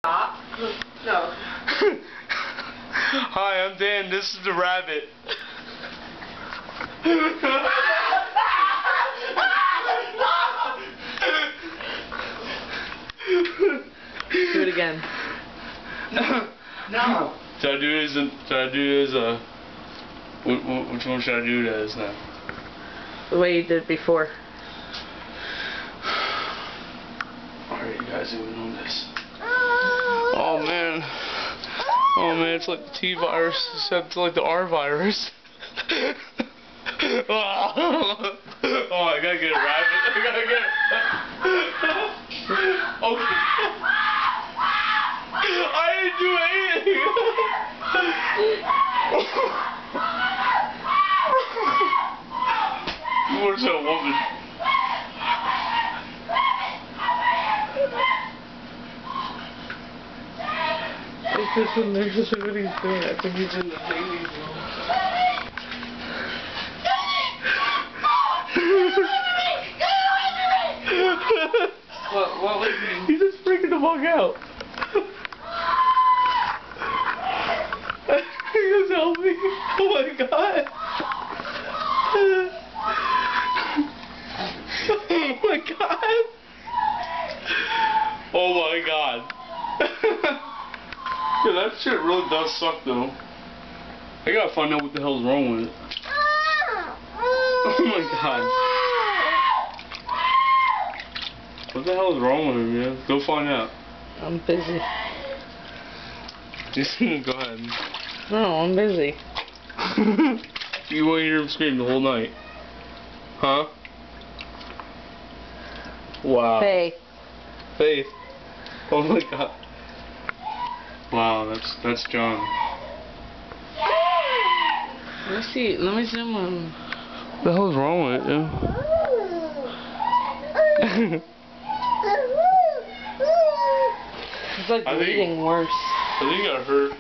Stop. No. Hi, I'm Dan. This is the rabbit. Do it again. No. Should I do it as which one should I do it as now? The way you did before. Alright, you guys even know this. Oh man. Oh man, it's like the T virus, except like the R virus. Oh, I gotta get a rabbit. I gotta get it. Okay. I didn't do anything. You want to say a woman? It's just when there's just what he's doing. I think he's in the baby room. What was he? He's just freaking the fuck out. He goes, help me. Oh my god. Oh my god. Oh my god. Yeah, that shit really does suck though. I gotta find out what the hell's wrong with it. Oh my god. What the hell is wrong with him, man? Go find out. I'm busy. Just go ahead. No, I'm busy. You want to hear him scream the whole night? Huh? Wow. Faith. Faith. Oh my god. Wow, that's John. Let me zoom in. What the hell's wrong with it, dude? It's like bleeding worse. I think I got hurt.